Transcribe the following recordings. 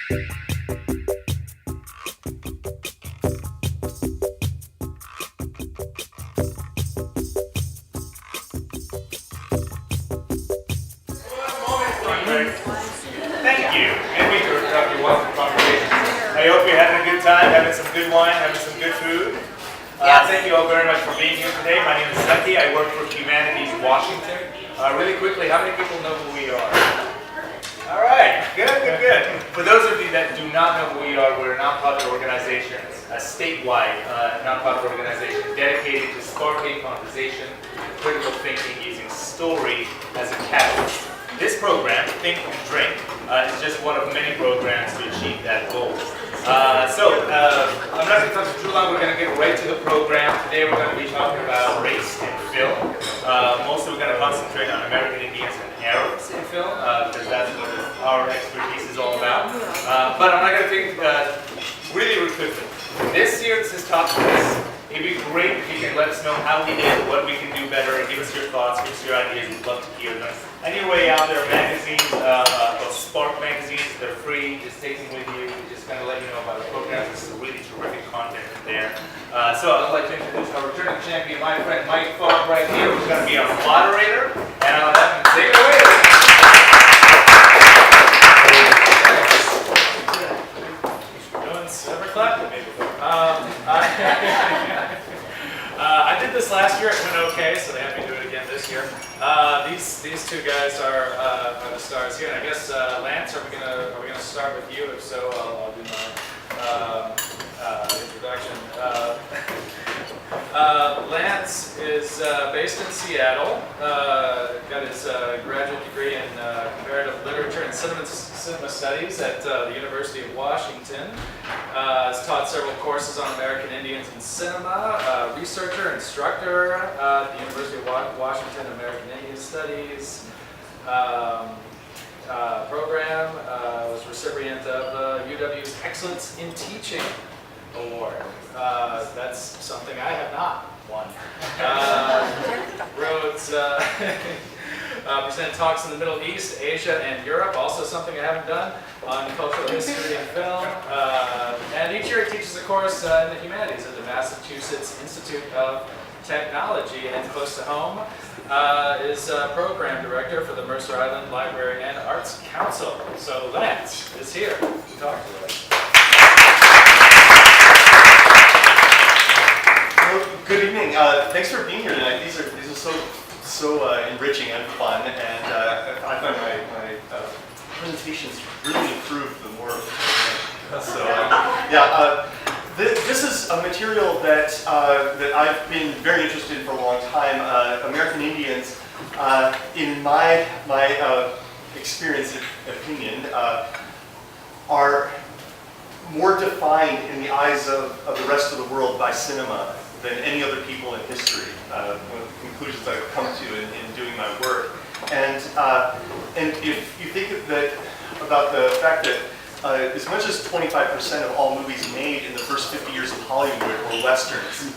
Thank you. And we interrupt your wonderful conversation. I hope you're having a good time, having some good wine, having some good food. Thank you all very much for being here today. My name is Seti. I work for Humanities Washington. Really quickly, how many people know who we are? All right, good. For those of you that do not know who we are, we're a nonprofit organization, a statewide nonprofit organization dedicated to sparking conversation and critical thinking using story as a catalyst. This program, Think and Drink, is just one of many programs to achieve that goal. I'm not going to talk too long. We're going to get right to the program. Today we're going to be talking about race in film. Mostly we're going to concentrate on American Indians and Arabs in film, because that's what our expertise is all about. But I'm not going to think really quickly. This is topic. It'd be great if you can let us know how we did, what we can do better, give us your thoughts, give us your ideas. We'd love to hear them. And your way out there, magazines, called Spark magazines, they're free. Just take them with you. Just kind of let you know about the programs. This is really terrific content there. So I'd like to introduce our returning champion, my friend Mike Fogg, right here, who's going to be our moderator. And I'll have him take it away. Doing ever clapping maybe. I did this last year. It went okay, so they had me do it again this year. These two guys are the stars here, and I guess Lance, are we gonna start with you? If so, I'll do my introduction. Lance is based in Seattle. Got his graduate degree in comparative literature and cinema studies at the University of Washington. Has taught several courses on American Indians in cinema. Researcher, instructor at the University of Washington American Indian Studies program. Was recipient of UW's Excellence in Teaching Award. That's something I have not won. Present talks in the Middle East, Asia, and Europe, also something I haven't done, on cultural history and film. And each year he teaches a course in the humanities at the Massachusetts Institute of Technology, and close to home is program director for the Mercer Island Library and Arts Council. So Lance is here to talk to us. Good evening. Thanks for being here tonight. These are so enriching and fun, and I find my presentations really improve the more. This is a material that I've been very interested in for a long time. American Indians, in my experience and opinion, are more defined in the eyes of the rest of the world by cinema than any other people in history. One of the conclusions I've come to in doing my work. And if you think about the fact that as much as 25% of all movies made in the first 50 years of Hollywood were Westerns,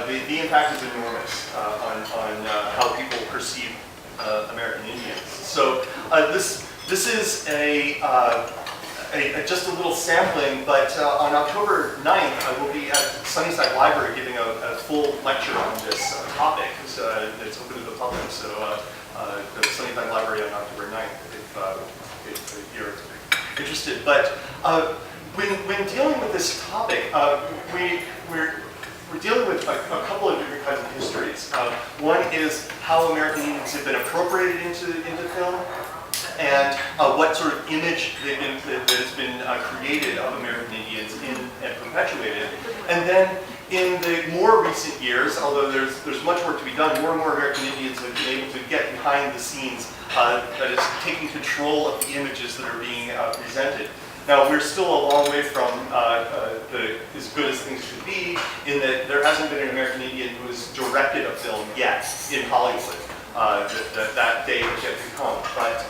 the impact is enormous on how people perceive American Indians. So this is just a little sampling, but on October 9th, I will be at Sunnyside Library giving a full lecture on this topic. It's open to the public, so the Sunnyside Library on October 9th, if you're interested. But when dealing with this topic, we're dealing with a couple of different kinds of histories. One is how American Indians have been appropriated into film, and what sort of image that has been created of American Indians and perpetuated. And then in the more recent years, although there's much work to be done, more and more American Indians have been able to get behind the scenes, that is taking control of the images that are being presented. Now, we're still a long way from as good as things should be, in that there hasn't been an American Indian who has directed a film yet in Hollywood. That day has yet to come, but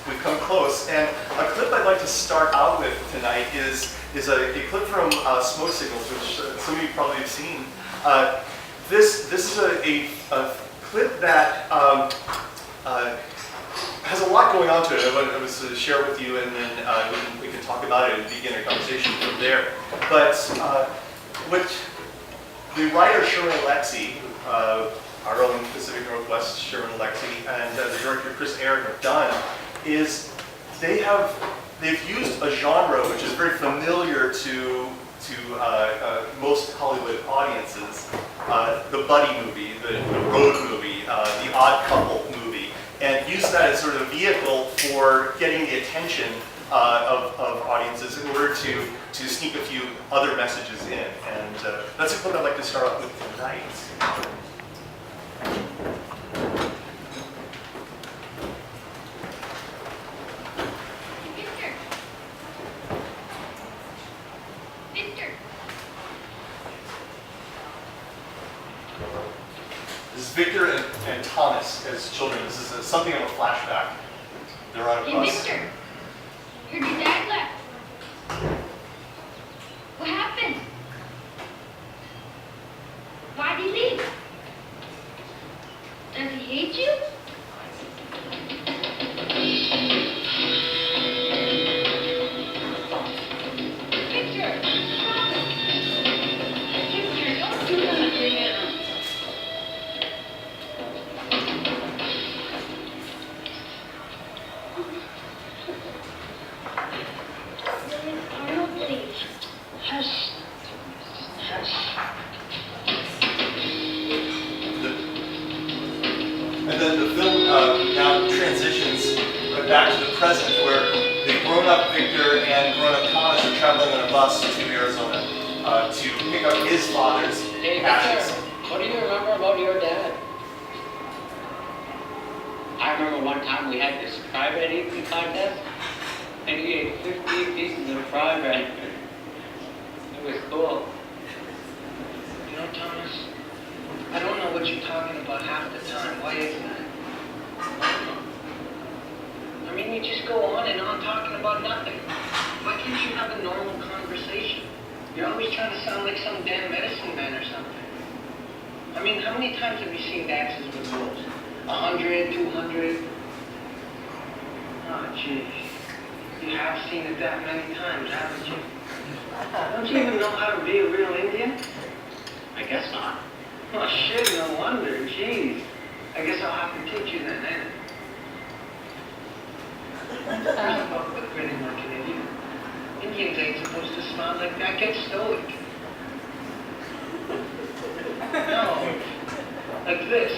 we've come close. And a clip I'd like to start out with tonight is a clip from Smoke Signals, which some of you probably have seen. This is a clip that has a lot going on to it. I was to share it with you, and then we can talk about it and begin a conversation from there. But what the writer Sherman Alexie, our own Pacific Northwest Sherman Alexie, and the director Chris Aaron have done is they've used a genre which is very familiar to most Hollywood audiences, the buddy movie, the road movie, the Odd Couple movie, and used that as sort of a vehicle for getting the attention of audiences in order to sneak a few other messages in. And that's what I'd like to start off with tonight. This is Victor and Thomas as children. This is something of a flashback. They're on a Hey, bus. Victor, your dad left. What happened? Why did he leave? Does he hate you? Victor, stop it. Victor, don't do that to him. Arnold, please. Hush. Hush. And then the film now transitions right back to the present, where the grown-up Victor and grown-up Thomas are traveling on a bus to Arizona to pick up his father's Hey, ashes. Victor, what do you remember about your dad? I remember one time we had this fry bread eating contest, and he ate 50 pieces of fry bread. It was cool. You know, Thomas, I don't know what you're talking about half the time. Why is that? I mean, you just go on and on talking about nothing. Why can't you have a normal conversation? You're always trying to sound like some damn medicine man or something. I mean, how many times have you seen dances with wolves? 100, 200? Oh, geez. You have seen it that many times, haven't you? Don't you even know how to be a real Indian? I guess not. Oh, shit, no wonder. Jeez. I guess I'll have to teach you then, eh? First of all, quit grinning like an idiot. Indians ain't supposed to smile like that. Get stoic. No. Like this.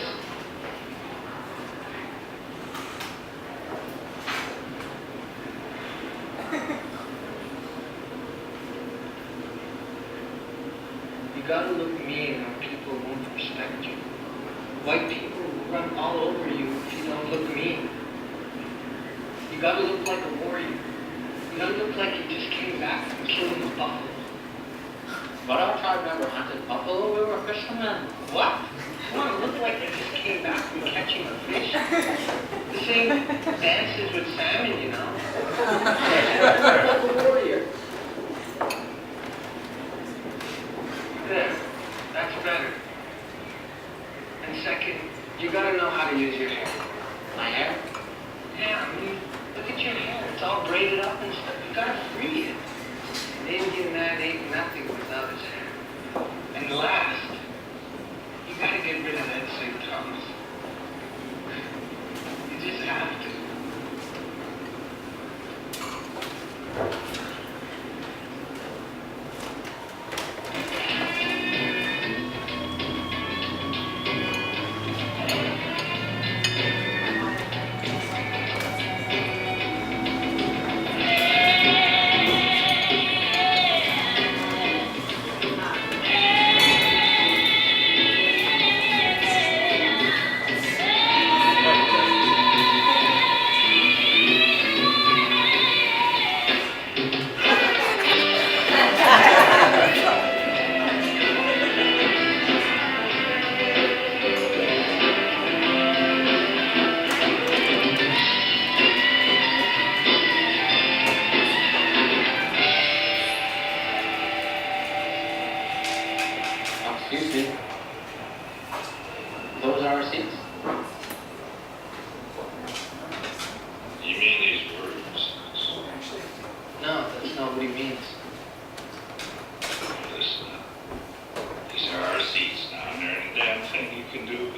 You gotta look mean or people won't respect you. White people will run all over you if you don't look mean. You gotta look like a warrior. You gotta look like you just came back from killing the buffalo. But our tribe never hunted buffalo, we were fishermen. What? You wanna look like you just came back from catching a fish? The same dances with salmon, you know? Like a warrior. There. That's better. And second, you gotta know how to use your hair. My hair? Yeah, I mean, look at your hair. It's all braided up and stuff. You gotta free it. An Indian man ain't nothing without his hair. And last, you gotta get rid of that St. Thomas. You just have to. what he means. Listen, these are our seats now, and there ain't a damn thing you can do.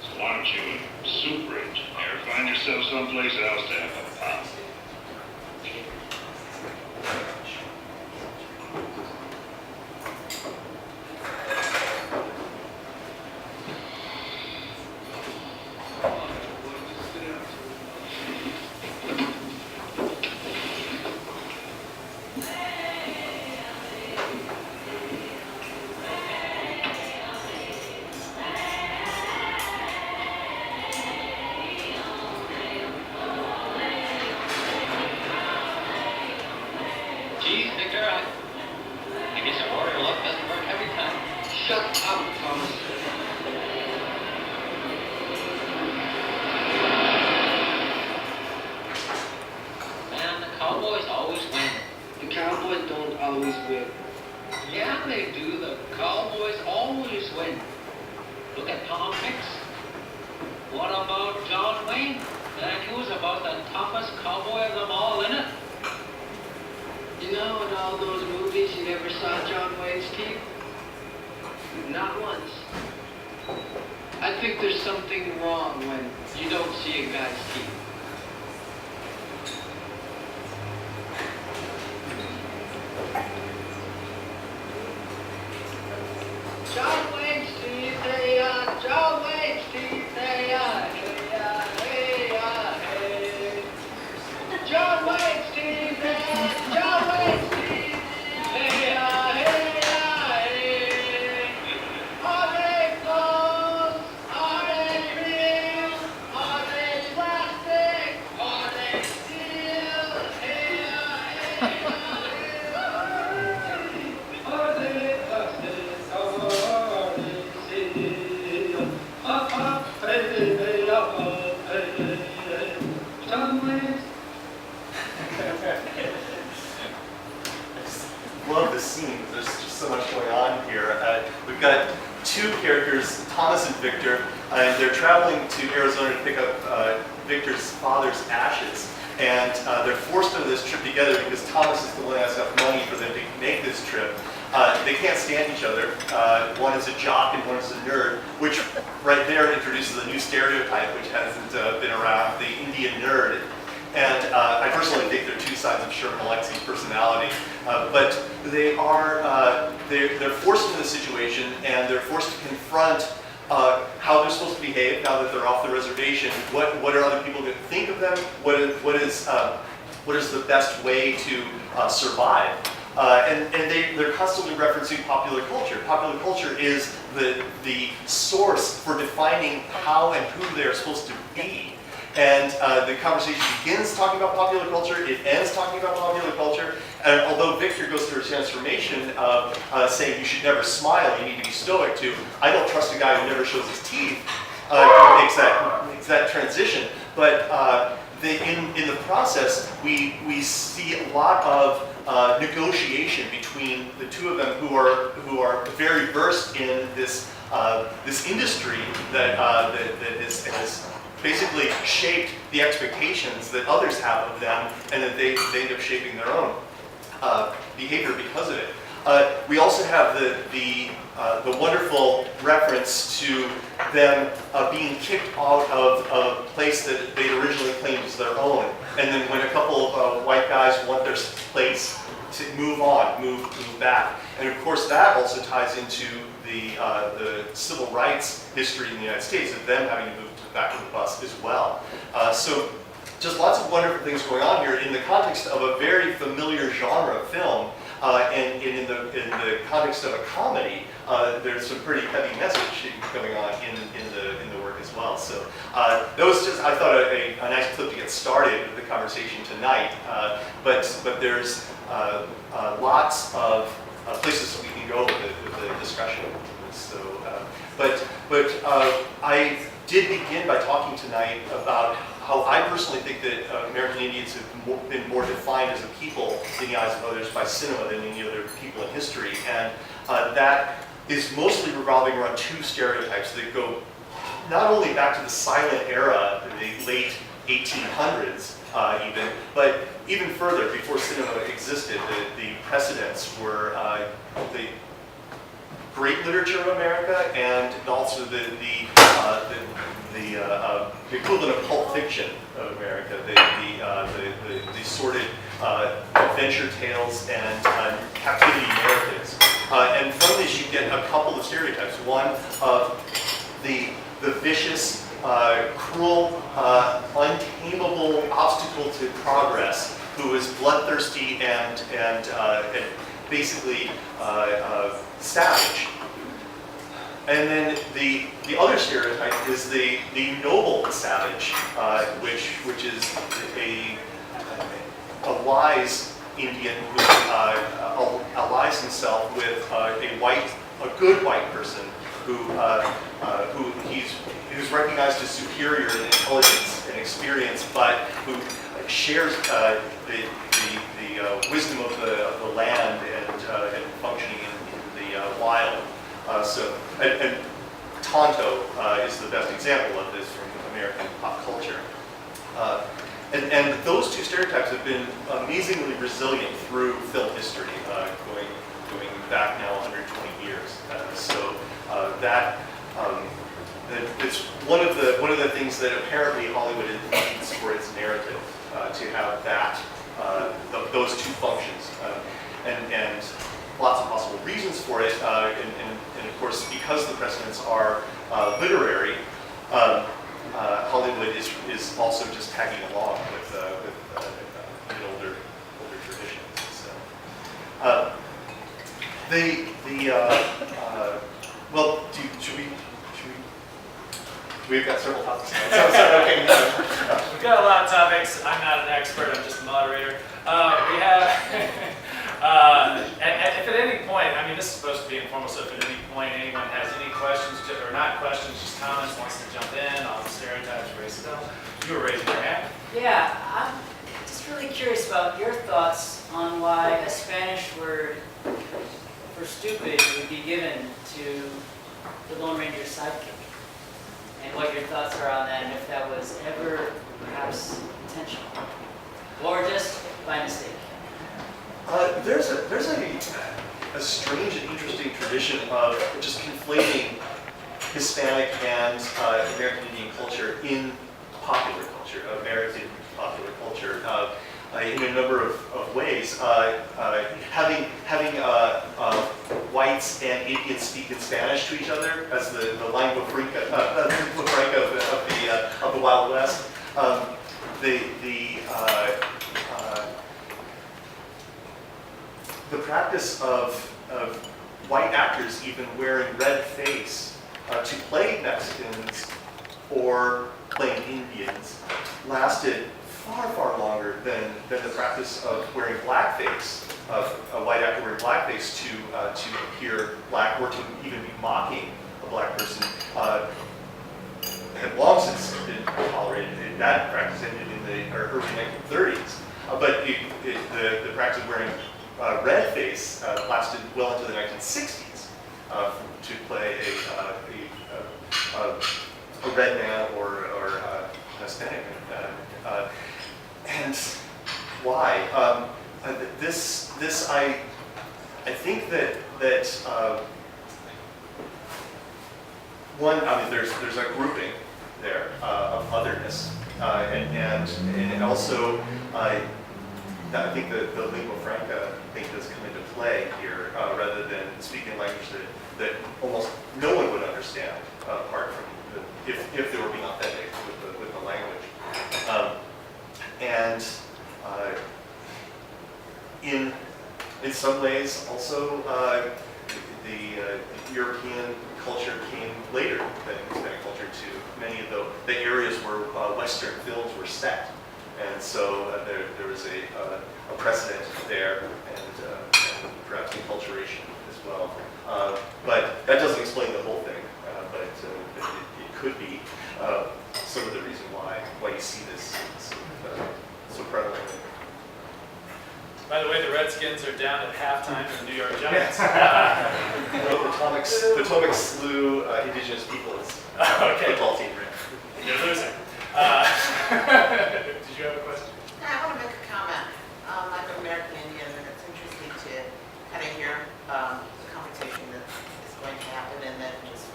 So why don't you and Super-Engineer find yourself someplace else to have a pop? Geez, Victor, I guess a royal luck doesn't work every time. Shut up, Thomas. Man, the Cowboys always win. The Cowboys don't always win. Yeah, they do. The Cowboys always win. Look at Tom Hicks. What about John Wayne? Man, he was about the toughest cowboy of them all, innit? You know, in all those movies, you never saw John Wayne's teeth? Not once. I think there's something wrong when you don't see a guy's teeth. John Wayne's teeth, they are. John Wayne's teeth, they are. Hey. John Wayne's teeth, they are. John Wayne's teeth, they are. Hey. Are they gold? Are they real? Are they plastic? Are they steel? Hey. Are they plastic? Are they steel? John Wayne's. Love this scene. There's just so much going on here. We've got two characters, Thomas and Victor, and they're traveling to Arizona to pick up Victor's father's ashes. And they're forced into this trip together because Thomas is the one that has enough money for them to make this trip. They can't stand each other. One is a jock and one is a nerd, which right there introduces a new stereotype which hasn't been around, the Indian nerd. And I personally think they're two sides of Sherman Alexie's personality. But they are, they're forced into the situation and they're forced to confront how they're supposed to behave now that they're off the reservation. What are other people going to think of them? What is the best way to survive? And they're constantly referencing popular culture. Popular culture is the source for defining how and who they're supposed to be. And the conversation begins talking about popular culture, it ends talking about popular culture. And although Victor goes through a transformation of saying you should never smile, you need to be stoic, to I don't trust a guy who never shows his teeth, makes that transition. But in the process, we see a lot of negotiation between the two of them who are very versed in this industry that has basically shaped the expectations that others have of them, and that they end up shaping their own behavior because of it. We also have the wonderful reference to them being kicked out of a place that they originally claimed as their own, and then when a couple of white guys want their place to move on, move back, and of course that also ties into the civil rights history in the United States of them having to move back to the bus as well. So just lots of wonderful things going on here in the context of a very familiar genre of film, and in the context of a comedy. There's some pretty heavy messaging going on in the work as well. So that was just, I thought, a nice clip to get started with the conversation tonight. But there's lots of places that we can go with the discussion. So, but I did begin by talking tonight about how I personally think that American Indians have been more defined as a people in the eyes of others by cinema than any other people in history. And that is mostly revolving around two stereotypes that go not only back to the silent era, the late 1800s even. But even further, before cinema existed, the precedents were the great literature of America and also the equivalent of Pulp Fiction of America, the sordid adventure tales and captivity narratives. And from this you get a couple of stereotypes. One of the vicious, cruel, untamable obstacle to progress, who is bloodthirsty and basically savage. And then the other stereotype is the noble savage, which is a wise Indian who allies himself with a good white person who who's recognized as superior in intelligence and experience, but who shares the wisdom of the land and functioning in the wild. And Tonto is the best example of this from American pop culture. And those two stereotypes have been amazingly resilient through film history, going back now 120 years. It's one of the things that apparently Hollywood needs for its narrative, to have those two functions, and lots of possible reasons for it, and of course because the precedents are literary, Hollywood is also just tagging along with older traditions. So, well, we've got several topics. Okay. We've got a lot of topics. I'm not an expert. I'm just a moderator. We have, if at any point, I mean, this is supposed to be informal, so if at any point anyone has any questions, or not questions, just comments, wants to jump in on the stereotypes, racism, you were raising your hand. Yeah, I'm just really curious about your thoughts on why a Spanish word for stupid would be given to the Lone Ranger's sidekick, and what your thoughts are on that, and if that was ever perhaps intentional, or just by mistake. There's a strange and interesting tradition of just conflating Hispanic and American Indian culture in popular culture, American popular culture, in a number of ways. Having whites and Indians speak in Spanish to each other as the lingua franca of the Wild West. The practice of white actors even wearing red face to play Mexicans or playing Indians lasted far longer than the practice of wearing blackface, of a white actor wearing blackface to appear black or to even be mocking a black person. Had long since been tolerated. That practice ended in the early 1930s. But the practice of wearing red face lasted well into the 1960s to play a red man or a Hispanic man. And why? I think that one, I mean, there's a grouping there of otherness, and also I think the lingua franca thing does come into play here, rather than speaking a language that almost no one would understand, apart from if they were being authentic with the language. In some ways, also the European culture came later than Hispanic culture to many of the areas where Western films were set, and so there was a precedent there, and perhaps enculturation as well. But that doesn't explain the whole thing. But it could be some of the reason why you see this so prevalent. By the way, the Redskins are down at halftime to the New York Giants. Potomac slew indigenous peoples Okay. football team. You're losing. Did you have a question? I want to make a comment. I'm an American Indian, and it's interesting to kind of hear the conversation that is going to happen, and then just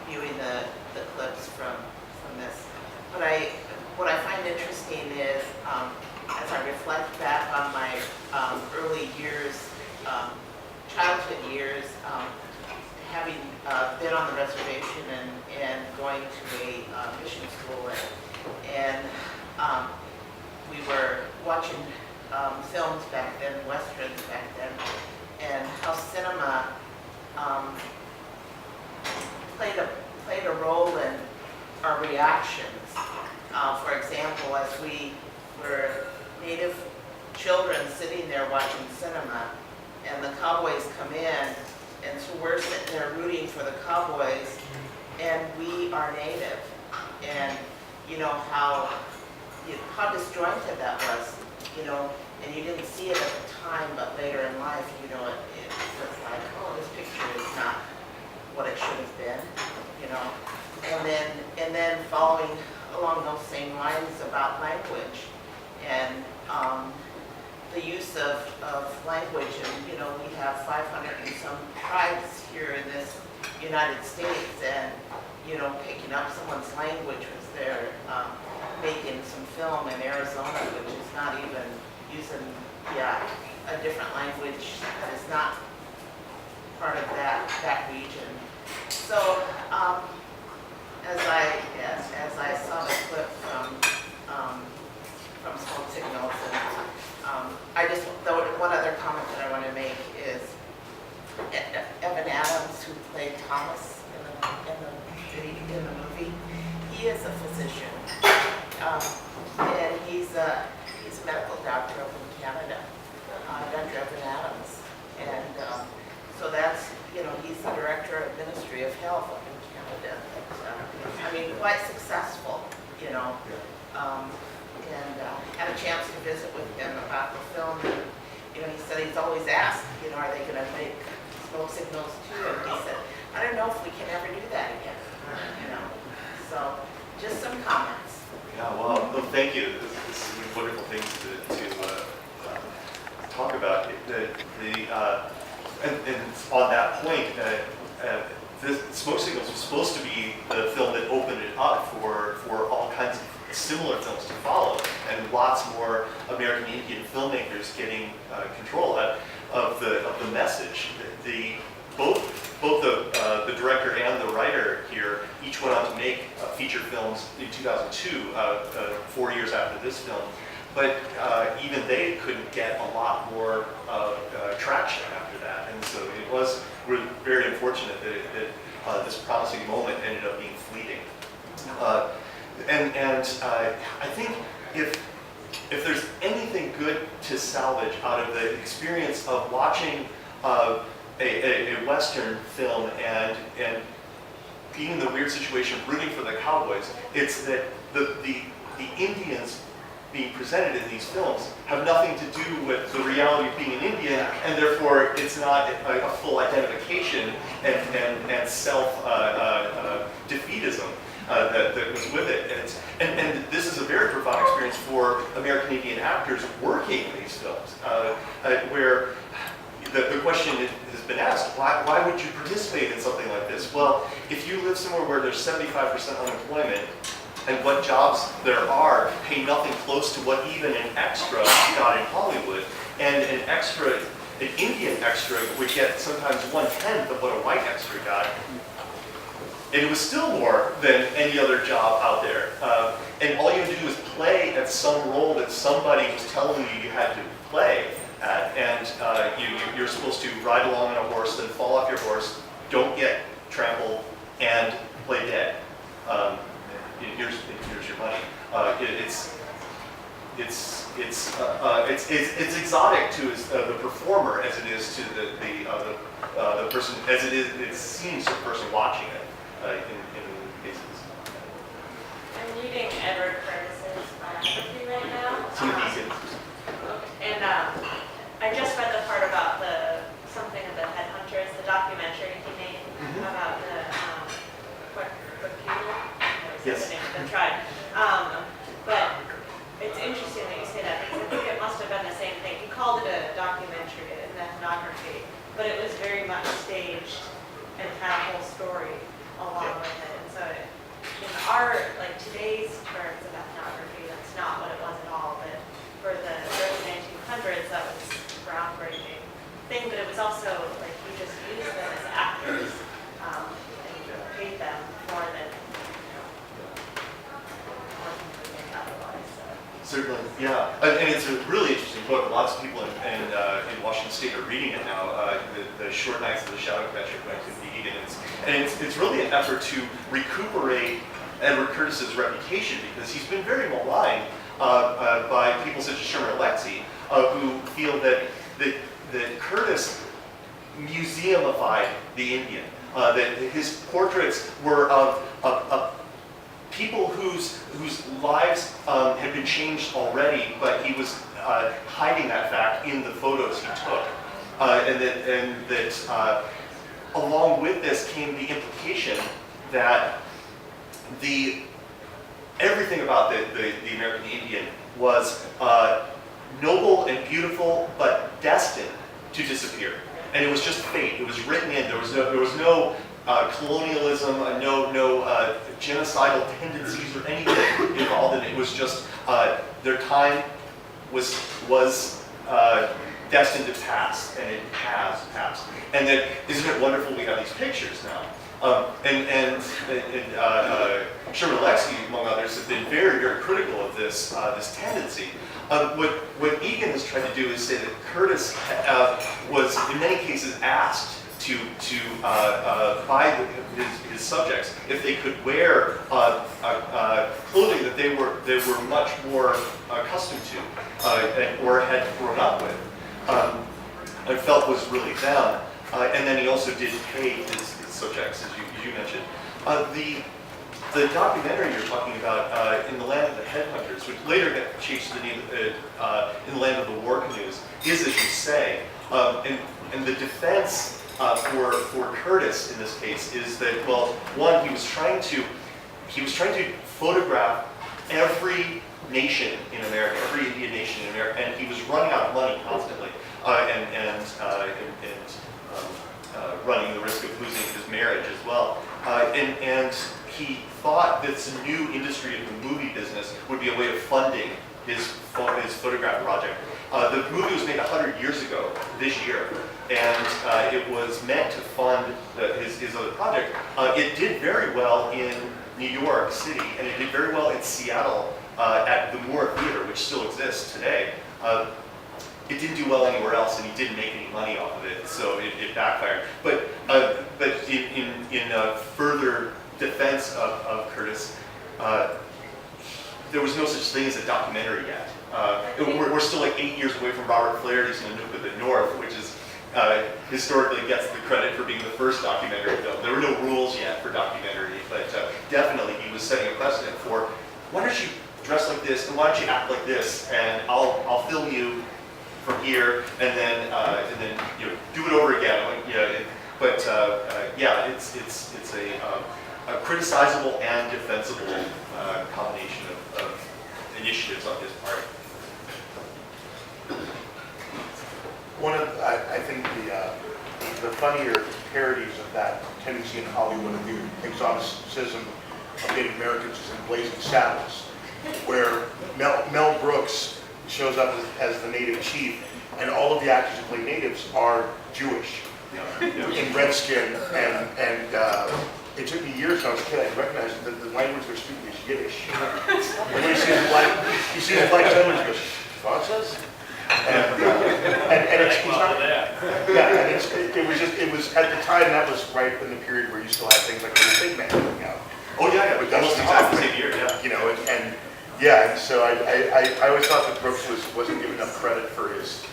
viewing the clips from this. But what I find interesting is, as I reflect back on my early years, childhood years, having been on the reservation and going to a mission school, and we were watching films back then, westerns back then, and how cinema played a role in our reactions. For example, as we were native children sitting there watching cinema, and the cowboys come in, and so we're sitting there rooting for the cowboys, and we are native, and you know how disjointed that was, you know, and you didn't see it at the time, but later in life, you know, it was like, oh, this picture is not what it should have been, you know, and then following along those same lines about language and the use of language, and you know, we have 500 and some tribes here in this United States, and you know, picking up someone's language was there, making some film in Arizona, which is not even using, a different language that is not part of that region. So, as I saw the clip from Smoke Signals, and one other comment that I want to make is Evan Adams, who played Thomas in the movie, he is a physician, and he's a medical doctor up in Canada, Dr. Evan Adams, and so that's, you know, he's the director of Ministry of Health up in Canada. I mean, quite successful, you know. And had a chance to visit with him about the film. And, you know, he said he's always asked, you know, are they going to make Smoke Signals too? And he said, I don't know if we can ever do that again, you know. So, just some comments. Yeah, well, thank you. This is a wonderful thing to talk about. And on that point, Smoke Signals was supposed to be the film that opened it up for all kinds of similar films to follow, and lots more American Indian filmmakers getting control of the message. Both the director and the writer here each went on to make feature films in 2002, 4 years after this film. But even they couldn't get a lot more traction after that, and so it was very unfortunate that this promising moment ended up being fleeting. I think if there's anything good to salvage out of the experience of watching a Western film and being in the weird situation of rooting for the cowboys, it's that the Indians being presented in these films have nothing to do with the reality of being an Indian, and therefore it's not a full identification and self defeatism that was with it. And this is a very profound experience for American Indian actors working in these films, where the question has been asked, why would you participate in something like this? Well, if you live somewhere where there's 75% unemployment, and what jobs there are pay nothing close to what even an extra got in Hollywood, and an Indian extra would get sometimes 1/10 of what a white extra got. And it was still more than any other job out there. And all you had to do was play at some role that somebody was telling you had to play at. And you're supposed to ride along on a horse, then fall off your horse, don't get trampled, and play dead. Here's your money. It's exotic to the performer as it is to the person, as it seems to the person watching it. In cases. I'm reading Edward Curtis's biography right now. And I just read the part about something of the Headhunters, the documentary he made about the Quaquewa, Yes. the tribe. documentary and ethnography, but it was very much staged and had a whole story along with it. And so in our, like today's terms of ethnography, that's not what it was at all, but for the early 1900s, that was a groundbreaking thing, but it was also like you just used them as actors and paid them more than otherwise. So. Certainly, yeah. And it's a really interesting book. Lots of people in Washington State are reading it now. The Short Nights of the Shadow Catcher by Timothy Egan. And it's really an effort to recuperate Edward Curtis's reputation, because he's been very maligned by people such as Sherman Alexie, who feel that Curtis museumified the Indian. That his portraits were of people whose lives had been changed already, but he was hiding that fact in the photos he took. And that along with this came the implication that everything about the American Indian was noble and beautiful, but destined to disappear. And it was just fate. It was written in. There was no colonialism, no genocidal tendencies or anything involved in it. It was just their time was destined to pass, and it has passed. And that, isn't it wonderful we have these pictures now? Sherman Alexie, among others, have been very, very critical of this tendency. What Egan has tried to do is say that Curtis was, in many cases, asked to by his subjects if they could wear clothing that they were much more accustomed to or had grown up with, and felt was really them. And then he also did pay his subjects, as you mentioned. The documentary you're talking about, In the Land of the Headhunters, which later got changed to the name In the Land of the War Canoes, is, as you say, and the defense for Curtis in this case is that, well, one, he was trying to photograph every nation in America, every Indian nation in America, and he was running out of money constantly, and running the risk of losing his marriage as well. And he thought this new industry of the movie business would be a way of funding his photograph project. The movie was made 100 years ago this year, and it was meant to fund his other project. It did very well in New York City, and it did very well in Seattle at the Moore Theater, which still exists today. It didn't do well anywhere else, and he didn't make any money off of it, so it backfired. But in further defense of Curtis, there was no such thing as a documentary yet. We're still like 8 years away from Robert Flaherty's Nanook of the North, which is historically gets the credit for being the first documentary film. There were no rules yet for documentary, but definitely he was setting a precedent for, why don't you dress like this, and why don't you act like this, and I'll film you from here, and then do it over again. It's a criticizable and defensible combination of initiatives on his part. I think the funnier parodies of that tendency in Hollywood of the exoticism of Native Americans is in Blazing Saddles, where Mel Brooks shows up as the native chief, and all of the actors who play natives are Jewish, in red skin, and it took me years when I was a kid to recognize that the language they're speaking is Yiddish. And when you see the black gentleman, he goes, "Francis?" And it's not, yeah, and it was at the time, that was right in the period where you still had things like Little Big Man coming out. Oh yeah, But almost exactly the same year, yeah. You know, and so I always thought that Brooks wasn't given enough credit for his,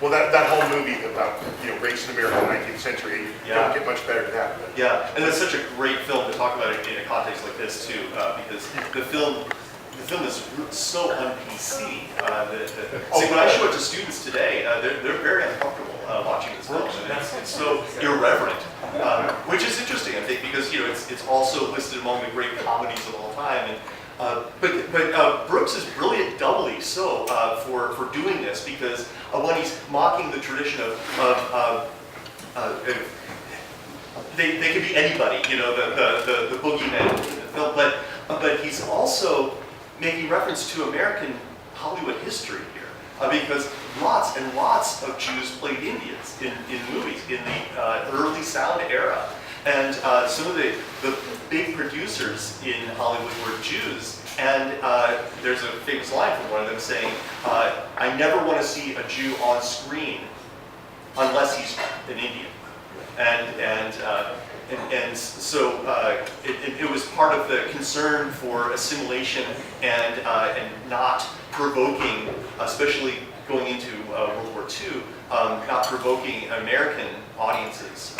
well, that whole movie about, race in America in the 19th century, don't get much better than that. But. Yeah, and it's such a great film to talk about it in a context like this too, because the film is so un-PC. When I show it to students today, they're very uncomfortable watching this film, and it's so irreverent, which is interesting, I think, because it's also listed among the great comedies of all time, But Brooks is brilliant doubly so for doing this because when he's mocking the tradition of they can be anybody, you know, the boogeyman in the film, but he's also making reference to American Hollywood history here, because lots and lots of Jews played Indians in movies in the early sound era. And some of the big producers in Hollywood were Jews. And there's a famous line from one of them saying, I never want to see a Jew on screen unless he's an Indian. And so it was part of the concern for assimilation and not provoking, especially going into World War II, not provoking American audiences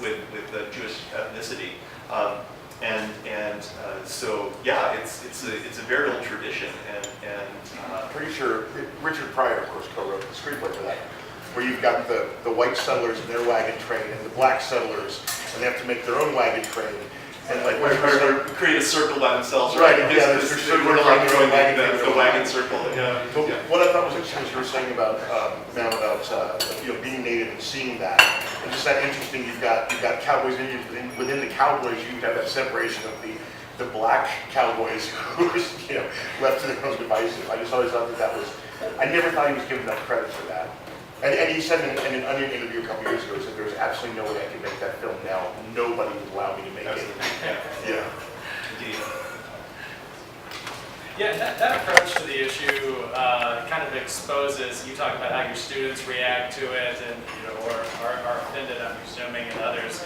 with the Jewish ethnicity. So yeah, it's a very old tradition, and I'm pretty sure Richard Pryor, of course, co-wrote the screenplay for that, where you've got the white settlers and their wagon train, and the black settlers, and they have to make their own wagon train, and like or create a circle by themselves, right? right? Yeah, It's there's sort of sort of like like their own wagon the wagon circle. Yeah. But what I thought was interesting was you were saying about being native and seeing that, and just that interesting. You've got cowboys and Indians within the cowboys. You have that separation of the black cowboys who were left to their own devices. I just always thought that was. I never thought he was given enough credit for that. And he said in an Onion interview a couple years ago, he said there was absolutely no way I could make that film now. Nobody would allow me to make it. Yeah. Indeed. Yeah, that approach to the issue kind of exposes, you talk about how your students react to it and or are offended, I'm presuming, and others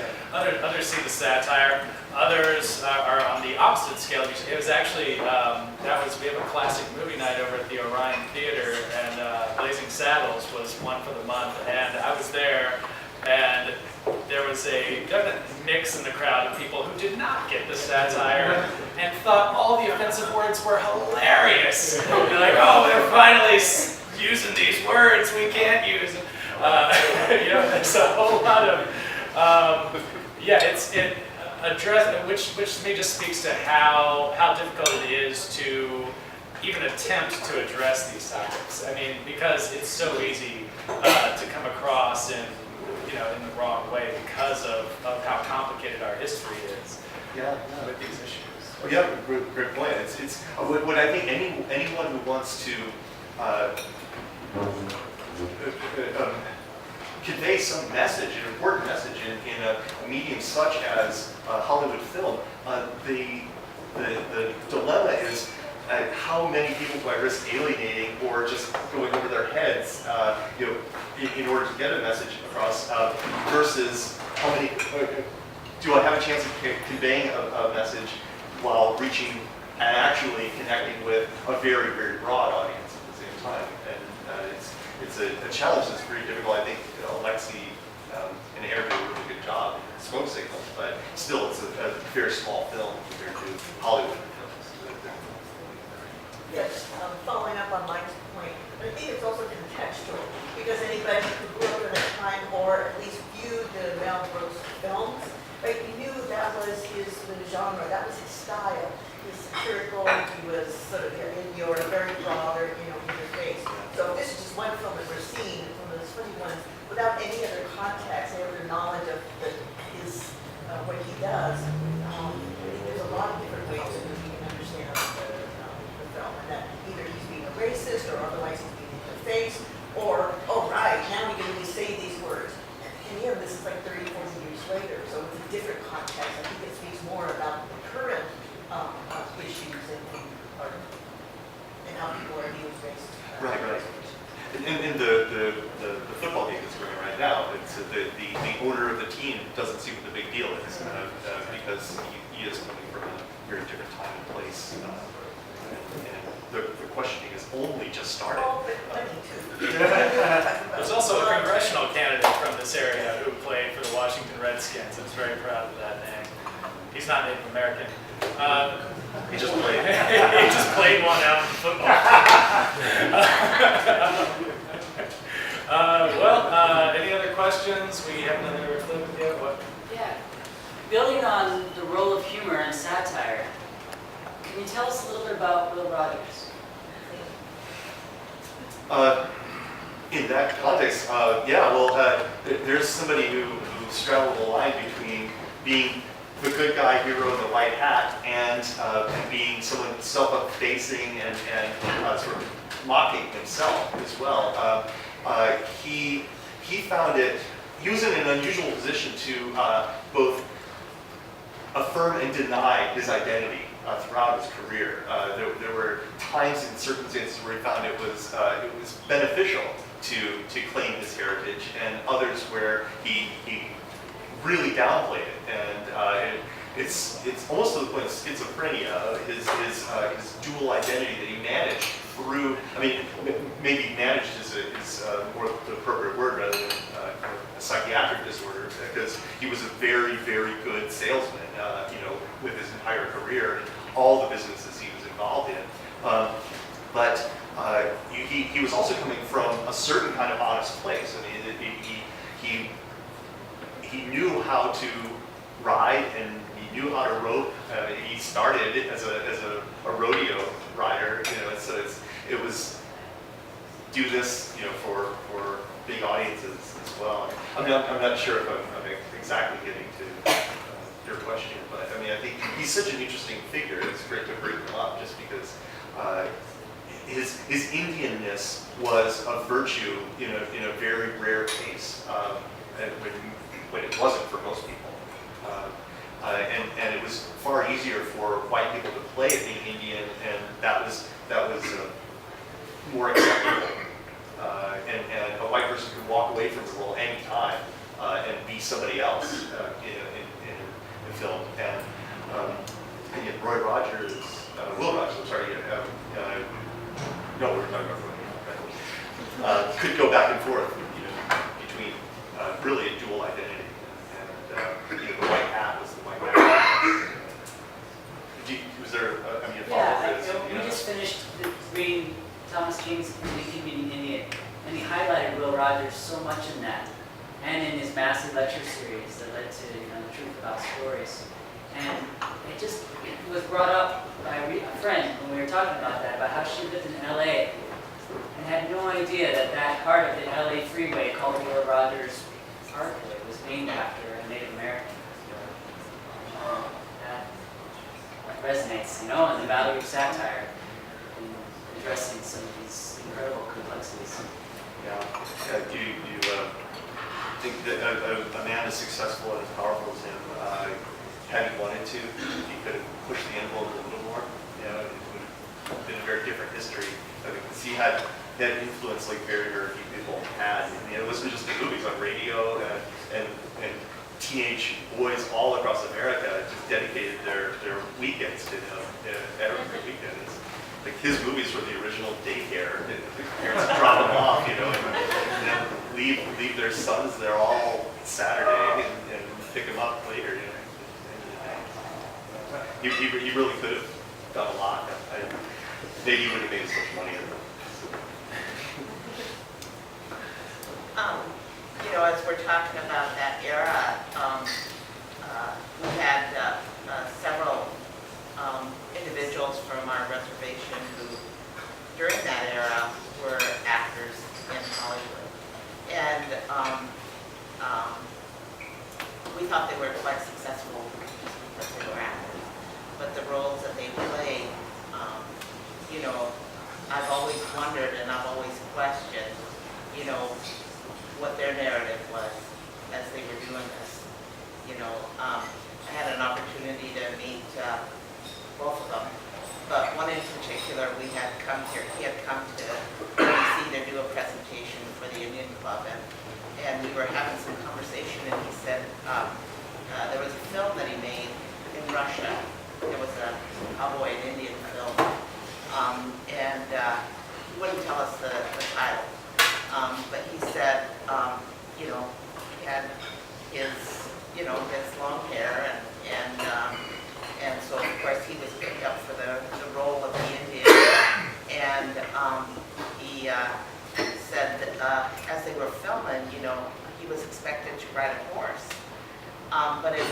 see the satire. Others are on the opposite scale. It was actually, we have a classic movie night over at the Orion Theater, and Blazing Saddles was one for the month, and I was there, and there was a definite mix in the crowd of people who did not get the satire and thought all the offensive words were hilarious. They're like, oh, they're finally using these words we can't use. There's a whole lot of, which to me just speaks to how difficult it is to even attempt to address these topics. I mean, because it's so easy to come across in the wrong way because of how complicated our history is with these issues. Well, yeah, great point. It's what I think anyone who wants to convey some message, an important message in a medium such as Hollywood film, the dilemma is how many people do I risk alienating or just going over their heads, in order to get a message across, versus how many do I have a chance of conveying a message while reaching and actually connecting with a very, very broad audience at the same time. And it's a challenge that's pretty difficult. I think Alexi and Aaron did a really good job in Smoke Signals, but still it's a very small film compared to Hollywood films. Yes, following up on Mike's point, I think it's also contextual, because anybody who grew up in a time or at least viewed the Mel Brooks films, right, you knew that was the genre, that was his style. He was satirical, he was sort of in your very broad, in your face. So this is just one film that we're seeing, one of those funny ones, without any other context, any other knowledge of his what he does. I think there's a lot of different ways in which we can understand the film, and that either he's being a racist, or otherwise he's being in the face, or, oh right, now we can really say these words. And this is like 30, 40 years later, so it's a different context. I think it speaks more about the current issues and how people are viewed racist. Right. And the football game that's going on right now, it's the owner of the team doesn't see what the big deal is, because he is coming from a very different time and place, and the questioning is only just started. Oh, but money too. There's also a congressional candidate from this area who played for the Washington Redskins. I was very proud of that name. He's not Native American. He just played. He just played one out in football. Any other questions? We have another clip. Yeah, what? Yeah. Building on the role of humor and satire, Can you tell us a little bit about Will Rogers? In that context, there's somebody who straddled the line between being the good guy hero in the white hat and being someone self-effacing and sort of mocking himself as well. He found it, he was in an unusual position to both affirm and deny his identity throughout his career. There were times and circumstances where he found it was beneficial to claim his heritage, and others where he really downplayed it. And it's almost to the point of schizophrenia, his dual identity that he managed through. I mean, maybe managed is more the appropriate word rather than a psychiatric disorder, because he was a very, very good salesman. With his entire career and all the businesses he was involved in. But he was also coming from a certain kind of honest place. I mean, he knew how to ride and he knew how to rope. He started as a rodeo rider. So it was do this, for big audiences as well. I'm not sure if I'm exactly getting to your question, but I mean, I think he's such an interesting figure. It's great to bring him up just because his Indianness was a virtue in a very rare case, and when it wasn't for most people. And it was far easier for white people to play at being Indian, and that was more acceptable. And a white person could walk away from the role any time and be somebody else in film. And yet Will Rogers, I'm sorry, no, we're talking about Roy, could go back and forth, between really a dual identity. And the white hat was the white hat. Was there, a follow-up? We just finished reading Thomas King's Inconvenient Idiot, and he highlighted Will Rogers so much in that, and in his massive lecture series that led to The Truth About Stories. And it was brought up by a friend when we were talking about that, about how she lived in LA and had no idea that part of the LA freeway called Will Rogers Parkway was named after a Native American. That resonates, and the value of satire in addressing some of these incredible complexities. Yeah. Do you think that a man as successful and as powerful as him, had he wanted to, he could have pushed the envelope a little more? It would have been a very different history. Because he had influence like very, very few people had. It wasn't just the movies, on radio and teenage boys all across America just dedicated their weekends to him. Every weekend. Like his movies were the original daycare. The parents would drop them off, and leave their sons there all Saturday and pick them up later. He really could have done a lot. Maybe he wouldn't have made as much money. As we're talking about that era, we had several individuals from our reservation who, during that era, were actors in Hollywood. And we thought they were quite successful just because they were actors. But the roles that they played, I've always wondered and I've always questioned, what their narrative was as they were doing this. I had an opportunity to meet both of them, but one in particular, he had come to DC to do a presentation for the Indian Club, and we were having some conversation, and he said there was a film that he made in Russia. It was a cowboy and Indian film, and he wouldn't tell us the title, but he said, he had his long hair, and so of course he was picked up for the role of the Indian, and he said that as they were filming, he was expected to ride a horse, But in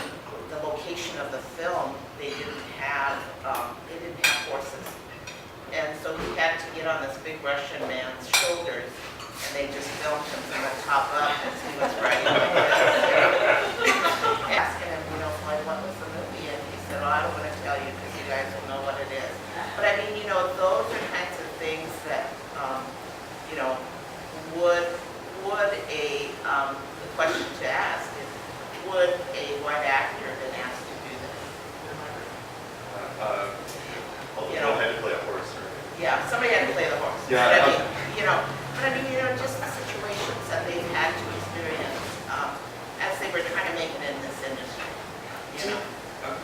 the location of the film, they didn't have horses. And so he had to get on this big Russian man's shoulders, and they just filmed him from the top up as he was riding like this. Asking him, like, what was the movie? And he said, oh, I don't want to tell you because you guys will know what it is. But I mean, those are kinds of things that, would the question to ask is, would a white actor have been asked to do this? Had to play a horse. Yeah, somebody had to play the horse. Yeah. But I mean, just the situations that they've had to experience as they were trying to make it in this industry.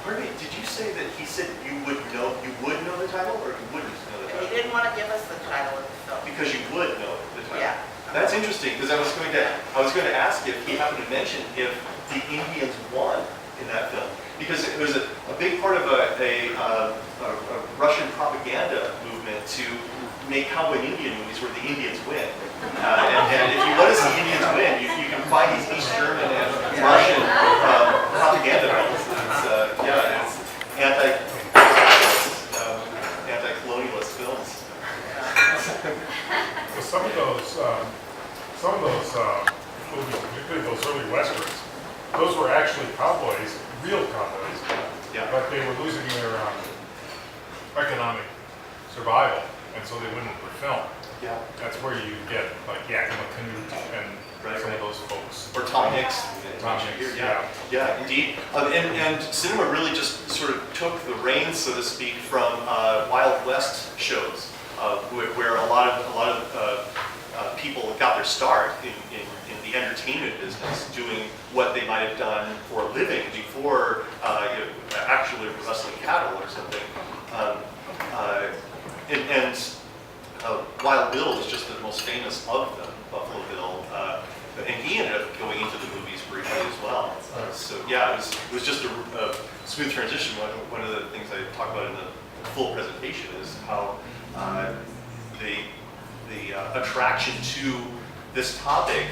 Pardon me, did you say that he said you would know the title, or you wouldn't know the He title? didn't want to give us the title of the film. Because you would know the title. Yeah. That's interesting, because I was going to ask if he happened to mention if the Indians won in that film, because it was a big part of a Russian propaganda movement to make cowboy Indian movies where the Indians win. And if you want to see Indians win, you can find these East German and Russian propaganda films. It's anti-colonialist films. So some of those movies, particularly those early westerns, those were actually cowboys, real cowboys, but they were losing their economic survival, and so they wouldn't for film. Yeah. That's where you get like Yakima Canute and some of those folks. Or Tom Hicks. Tom Hicks, Yeah, indeed. And cinema really just sort of took the reins, so to speak, from Wild West shows, where a lot of people got their start in the entertainment business, doing what they might have done for a living before actually wrestling cattle or something. Wild Bill is just the most famous of them, Buffalo Bill, and he ended up going into the movies briefly as well. It was just a smooth transition. One of the things I talk about in the full presentation is how the attraction to this topic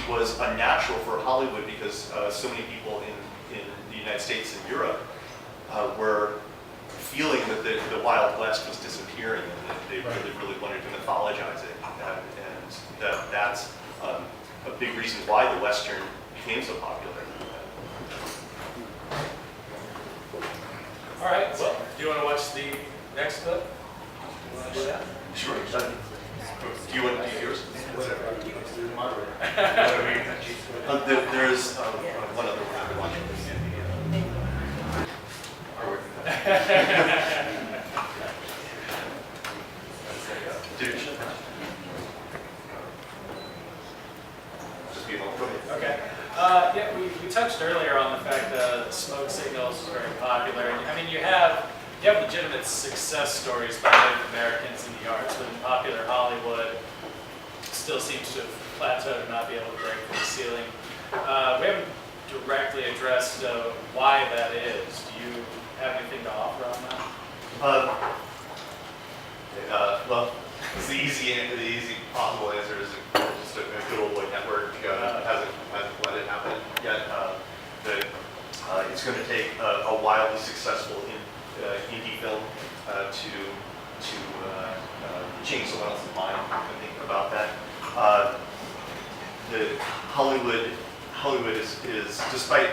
was unnatural for Hollywood, because so many people in the United States and Europe were feeling that the Wild West was disappearing, and that they really wanted to mythologize it. And that's a big reason why the Western became so popular. All right, well, do you want to watch the next clip? You want to do that? Sure. Do you want to do yours? Whatever. There's one other one I want. Okay. We touched earlier on the fact that smoke signals is very popular. And, I mean, you have legitimate success stories by Native Americans in the arts, but in popular Hollywood, still seems to have plateaued and not be able to break through the ceiling. We haven't directly addressed why that is. Do you have anything to offer on that? Well, the easy possible answer is just a good old boy network hasn't let it happen yet. It's going to take a wildly successful indie film to change someone else's mind and think about that. The Hollywood is despite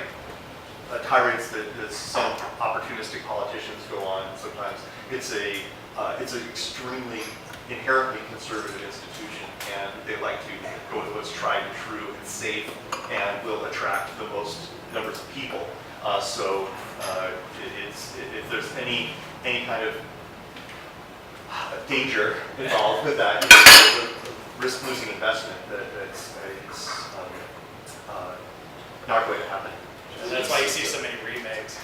tirades that some opportunistic politicians go on sometimes. It's an extremely inherently conservative institution, and they like to go with what's tried and true and safe, and will attract the most numbers of people. If there's any kind of danger involved with that, the risk losing investment, it's not going to happen. And that's why you see so many remakes.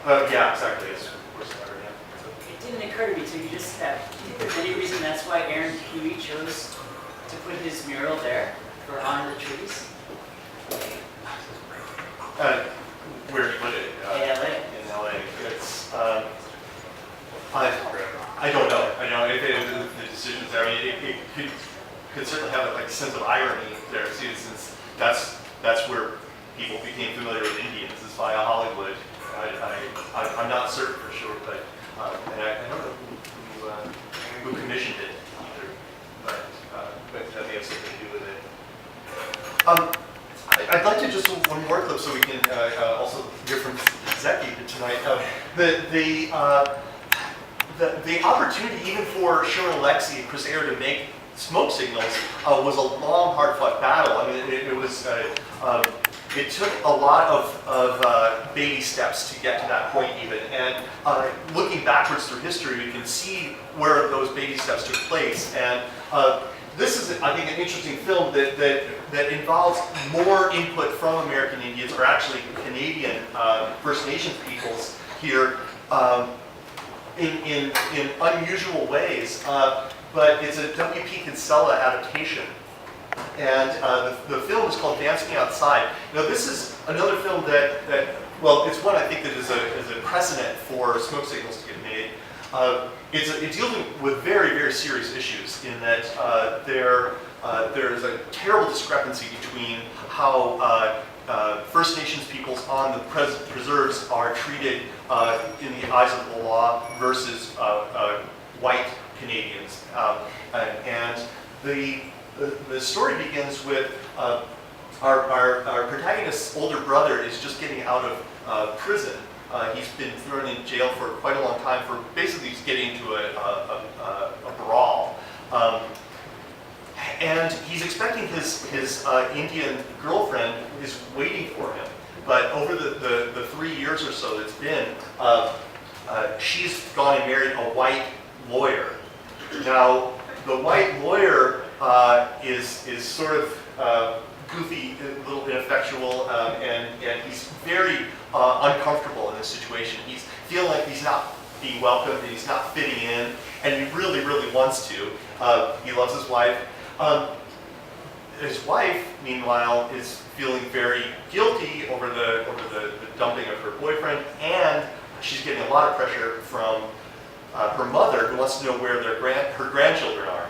Yeah, exactly. It's It didn't occur to me till you just said, do you think there's any reason that's why Aaron Huey chose to put his mural there for Honor the Trees? Where did you put it? LA. In LA. It's, I don't know. I know if the decisions there. I mean, it could certainly have a sense of irony there too, since that's where people became familiar with Indians is via Hollywood. I'm not certain for sure, but and I don't know who commissioned it either, but that may have something to do with it. I'd like to just one more clip so we can also hear from Zeki tonight. The opportunity even for Sherman Alexie and Chris Eyre to make smoke signals was a long, hard-fought battle. I mean, it took a lot of baby steps to get to that point even. And looking backwards through history, we can see where those baby steps took place. And this is, I think, an interesting film that involves more input from American Indians, or actually Canadian First Nations peoples here, in unusual ways. But it's a W.P. Kinsella adaptation. And the film is called Dancing Outside. Now this is another film that well, it's one I think that is a precedent for smoke signals to get made. It's dealing with very, very serious issues in that there's a terrible discrepancy between how First Nations peoples on the preserves are treated in the eyes of the law versus white Canadians. And the story begins with our protagonist's older brother is just getting out of prison. He's been thrown in jail for quite a long time for basically just getting into a brawl. And he's expecting his Indian girlfriend is waiting for him. But over the 3 years or so it's been, she's gone and married a white lawyer. Now, the white lawyer is sort of goofy, a little ineffectual, and he's very uncomfortable in this situation. He's feeling like he's not being welcomed, and he's not fitting in, and he really, really wants to. He loves his wife. His wife, meanwhile, is feeling very guilty over the dumping of her boyfriend, and she's getting a lot of pressure from her mother, who wants to know where her grandchildren are.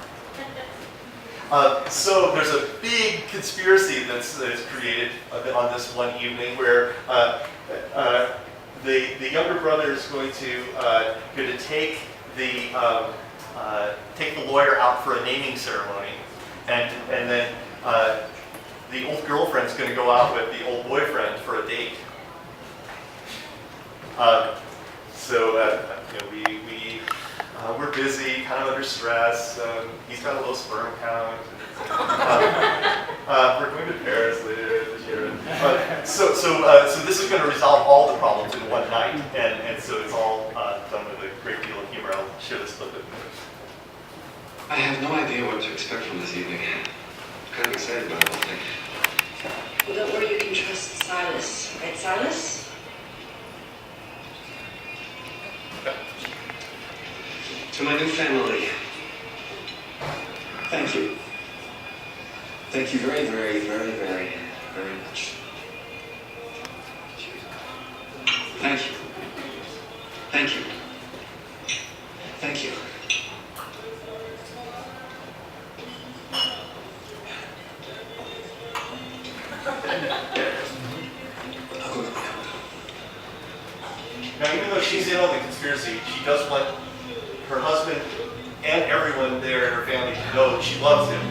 So there's a big conspiracy that's created on this one evening where the younger brother is going to take the lawyer out for a naming ceremony, and then the old girlfriend's going to go out with the old boyfriend for a date. We're busy, kind of under stress. He's got a low sperm count. We're going to Paris later this year. So this is going to resolve all the problems in one night, and so it's all done with a great deal of humor. I'll share this clip with you. I have no idea what to expect from this evening. I'm kind of excited about the whole thing. Well, don't worry, you can trust Silas. Right, Silas? To my new family, thank you. Thank you very, very, very, very, very much. Thank you. Thank you. Thank you. Now, even though she's in on the conspiracy, she does want her husband and everyone there in her family to know that she loves him.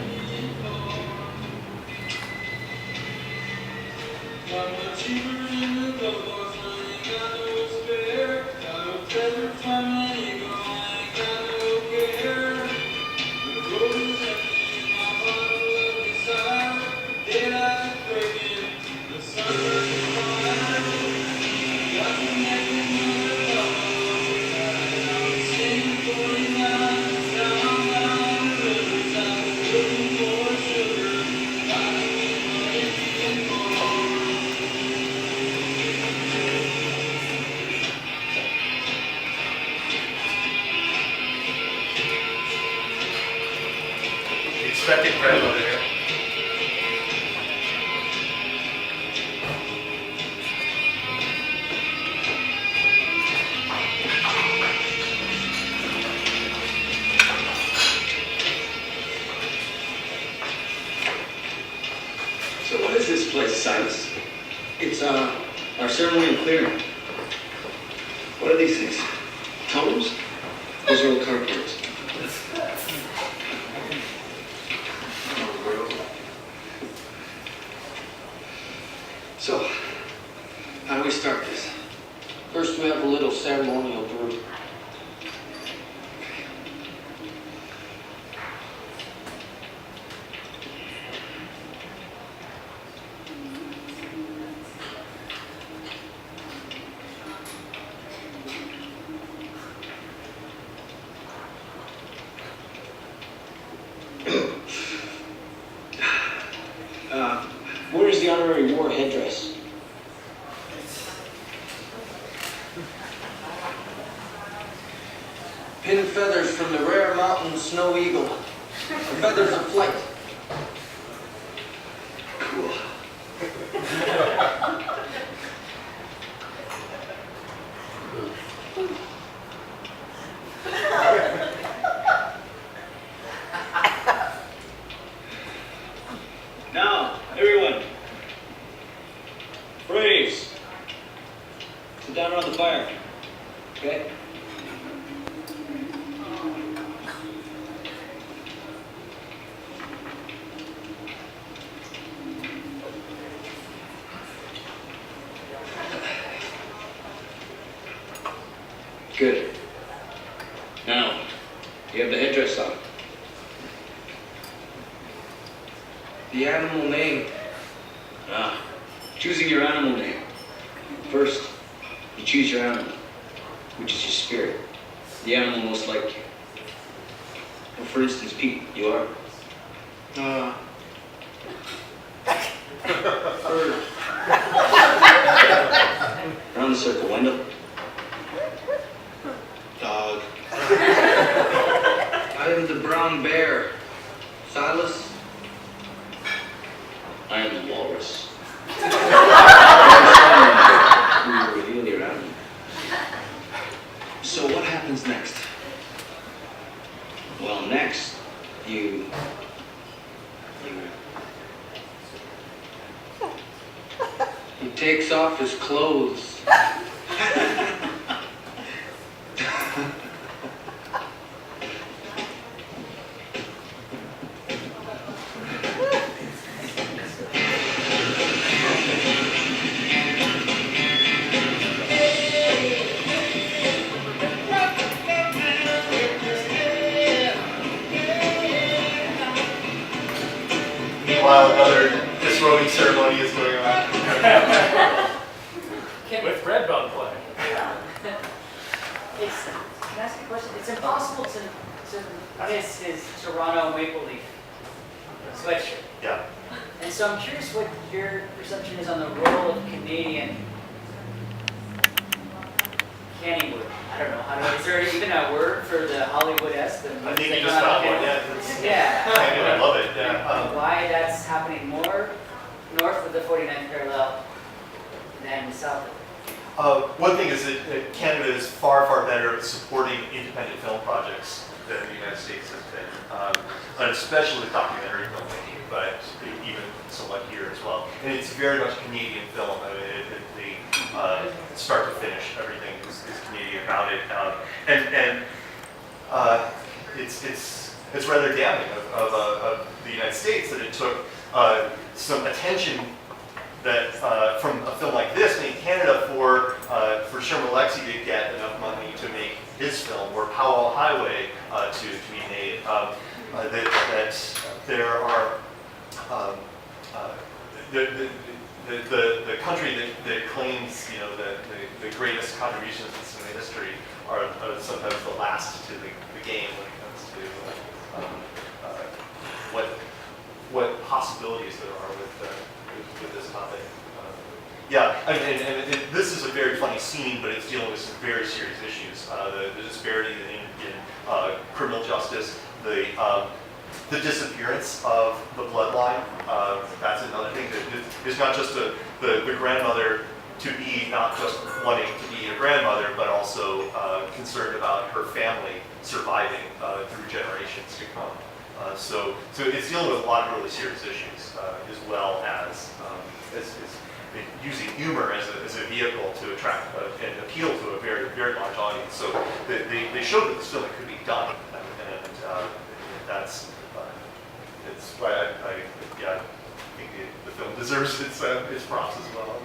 Expected grandmother here. So what is this place, Silas? It's our ceremonial clearing. What are these things? Totems? Those are old cardboards. So, how do we start this? First, we have a little ceremonial brew. Where is the honorary war headdress? Pin feathers from the rare mountain snow eagle. The feathers of flight. Cool. Now, everyone. Braves. Sit down around the fire. Okay? Good. Now, you have the headdress on. The animal name. Choosing your animal name. First, you choose your animal, which is your spirit. The animal most like you. Well, for instance, Pete, you are? Bird. Around the circle, Wendell. Dog. I am the brown bear. Silas. I am the walrus. We will reveal your animal. So what happens next? Well, next, he takes off his clothes. Meanwhile, another disrobing ceremony is going on. With red bone play. It's, can I ask you a question? It's impossible to miss his Toronto Maple Leaf sweatshirt. Yeah. And so I'm curious what your perception is on the role of Canadian Cannywood. I don't know, is there even a word for the Hollywood-esque? I think you just found one, yeah. Yeah. I love it, yeah. Why that's happening more north of the 49th parallel than south of it? One thing is that Canada is far, far better at supporting independent film projects than the United States has been, and especially documentary filmmaking, but even somewhat here as well. And it's very much Canadian film. I mean, start to finish, everything is Canadian about it, and it's rather damning of the United States that it took some attention that from a film like this made Canada for Sherman Alexie to get enough money to make his film, or Powell Highway to be made. That there are the country that claims the greatest contributions in cinema history are sometimes the last to the game when it comes to what possibilities there are with this topic. Yeah, and this is a very funny scene, but it's dealing with some very serious issues. The disparity in criminal justice, the disappearance of the bloodline. That's another thing. It's not just the grandmother to be not just wanting to be a grandmother, but also concerned about her family surviving through generations to come. So it's dealing with a lot of really serious issues, as well as using humor as a vehicle to attract and appeal to a very, very large audience. So they showed that this film could be done, and that's it's why I think the film deserves its props as well.